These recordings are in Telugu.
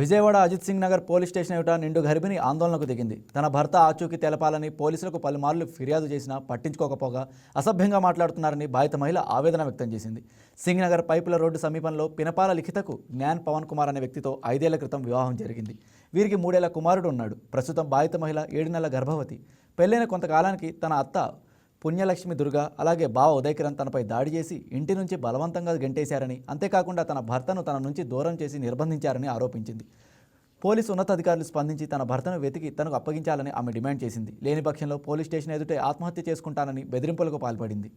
విజయవాడ అజిత్ సింగ్ నగర్ పోలీస్ స్టేషన్ ఎదుట నిండు గర్భిణి ఆందోళనకు దిగింది. తన భర్త ఆచూకీ తెలపాలని పోలీసులకు పలుమార్లు ఫిర్యాదు చేసినా పట్టించుకోకపోగా అసభ్యంగా మాట్లాడుతున్నారని బాధిత మహిళ ఆవేదన వ్యక్తం చేసింది. సింగ్ నగర్ పైపుల రోడ్డు సమీపంలో పినపాల లిఖితకు జ్ఞాన్ పవన్ కుమార్ అనే వ్యక్తితో 5 ఏళ్ల క్రితం వివాహం జరిగింది. వీరికి 3 ఏళ్ల కుమారుడు ఉన్నాడు. ప్రస్తుతం బాధిత మహిళ 7 నెలల గర్భవతి. పెళ్లైన కొంతకాలానికి తన అత్త పుణ్యలక్ష్మి దుర్గా అలాగే బావ ఉదయకిరణ్ తనపై దాడి చేసి ఇంటి నుంచి బలవంతంగా గెంటేశారని, అంతేకాకుండా తన భర్తను తన నుంచి దూరం చేసి నిర్బంధించారని ఆరోపించింది. పోలీసు ఉన్నతాధికారులు స్పందించి తన భర్తను వెతికి తనకు అప్పగించాలని ఆమె డిమాండ్ చేసింది. లేని పక్షంలో పోలీస్ స్టేషన్ ఎదుటే ఆత్మహత్య చేసుకుంటానని బెదిరింపులకు పాల్పడింది.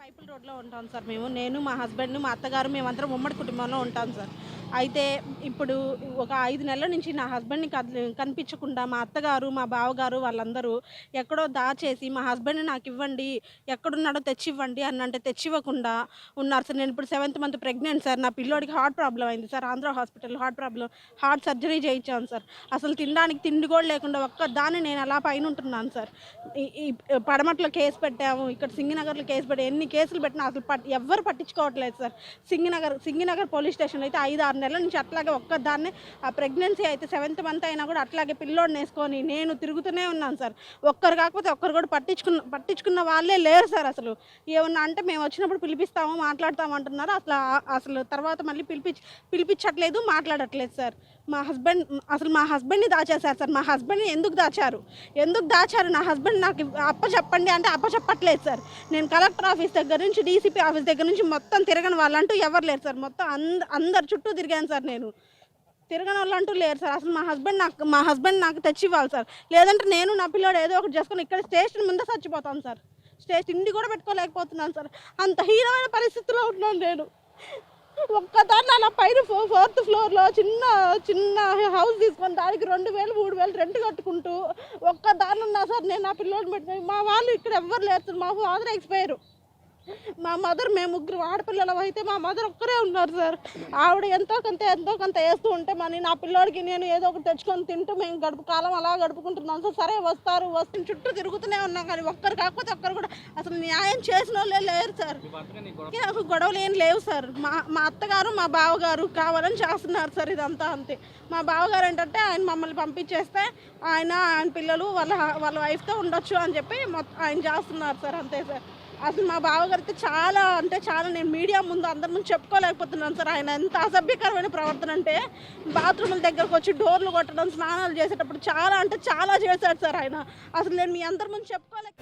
పైపుల్ రోడ్లో ఉంటాం సార్ నేను మా హస్బెండ్ మా అత్తగారు మేమందరం ఉమ్మడి కుటుంబంలో ఉంటాం సార్. అయితే ఇప్పుడు ఒక 5 నెలల నుంచి నా హస్బెండ్ని కనిపించకుండా మా అత్తగారు మా బావగారు వాళ్ళందరూ ఎక్కడో దాచేసి మా హస్బెండ్ని నాకు ఇవ్వండి, ఎక్కడున్నాడో తెచ్చివ్వండి అంటే తెచ్చివ్వకుండా ఉన్నారు సార్. నేను ఇప్పుడు 7th మంత్ ప్రెగ్నెంట్ సార్. నా పిల్లోడికి హార్ట్ ప్రాబ్లం అయింది sir. Andhra hospital heart surgery చేయించాను సార్. అసలు తినడానికి తిండి కూడా లేకుండా ఒక్కదాన్ని నేను అలా పైన ఉంటున్నాను సార్. ఈ పడమట్లో కేసు పెట్టాము, ఇక్కడ సింగనగర్లో కేసు పెట్టి ఎన్ని కేసులు పెట్టినా అసలు ఎవ్వరు పట్టించుకోవట్లేదు సార్. సింగనగర్ పోలీస్ స్టేషన్లో అయితే 5-6 నెలల నుంచి అట్లాగే ఒక్కదాన్నే ఆ ప్రెగ్నెన్సీ అయితే 7th మంత్ అయినా కూడా అట్లాగే పిల్లోడిని వేసుకొని నేను తిరుగుతూనే ఉన్నాను సార్. ఒక్కరు కాకపోతే ఒక్కరు కూడా పట్టించుకున్న వాళ్ళే లేరు సార్. అసలు ఏమన్నా అంటే మేము వచ్చినప్పుడు పిలిపిస్తాము మాట్లాడతాము అంటున్నారు. అసలు తర్వాత మళ్ళీ పిలిపించట్లేదు, మాట్లాడట్లేదు సార్. మా హస్బెండ్ని దాచేశారు సార్. మా హస్బెండ్ని ఎందుకు దాచారు నా హస్బెండ్ నాకు అప్పచెప్పండి అంటే అప్పచెప్పట్లేదు సార్. నేను కలెక్టర్ ఆఫీస్ దగ్గర నుంచి డీసీపీ ఆఫీస్ దగ్గర నుంచి మొత్తం తిరగని వాళ్ళంటూ ఎవరు లేరు సార్. మొత్తం అందరు చుట్టూ తిరిగాను సార్. నేను తిరగని వాళ్ళంటూ లేరు సార్. అసలు మా హస్బెండ్ నాకు తెచ్చివ్వాలి సార్. లేదంటే నేను నా పిల్లోడు ఏదో ఒకటి చేసుకుని ఇక్కడ స్టేషన్ ముందే చచ్చిపోతాను సార్. తిండి కూడా పెట్టుకోలేకపోతున్నాను సార్. అంత హీనమైన పరిస్థితిలో ఉన్నాను నేను. ఒక్కదాన్ని అలా పైన 4th ఫ్లోర్లో చిన్న హౌస్ తీసుకొని దానికి 2,000-3,000 రెంట్ కట్టుకుంటూ ఒక్కదాన్ని ఉన్నా సార్. నేను నా పిల్లోడిని పెట్టిన మా వాళ్ళు ఇక్కడ ఎవ్వరు లేరు. మా ఫాదర్ ఎక్స్పైర్, మా మదర్, మేము 3 ఆడపిల్లలు అయితే మా మదర్ ఒక్కరే ఉన్నారు సార్. ఆవిడ ఎంతో కొంత వేస్తూ ఉంటే నా పిల్లోడికి నేను ఏదో ఒకటి తెచ్చుకొని తింటూ మేము కాలం అలా గడుపుకుంటున్నాం సార్. సరే వస్తున్న చుట్టూ తిరుగుతూనే ఉన్నాం కానీ ఒక్కరు కాకపోతే ఒక్కరు కూడా అసలు న్యాయం చేసిన వాళ్ళే లేరు సార్. నాకు గొడవలు ఏం లేవు సార్. మా అత్తగారు మా బావగారు కావాలని చేస్తున్నారు సార్. ఇదంతా అంతే. మా బావగారు ఏంటంటే ఆయన మమ్మల్ని పంపించేస్తే ఆయన పిల్లలు వాళ్ళ వైఫ్తో ఉండొచ్చు అని చెప్పి ఆయన చేస్తున్నారు సార్. అంతే సార్. అసలు మా బావగారితో చాలా నేను మీడియా ముందు అందరి ముందు చెప్పుకోలేకపోతున్నాను సార్. ఆయన ఎంత అసభ్యకరమైన ప్రవర్తన అంటే బాత్రూముల దగ్గరకు వచ్చి డోర్లు కొట్టడం, స్నానాలు చేసేటప్పుడు చాలా చేశాడు సార్ ఆయన. అసలు నేను మీ అందరి ముందు చెప్పుకోలేక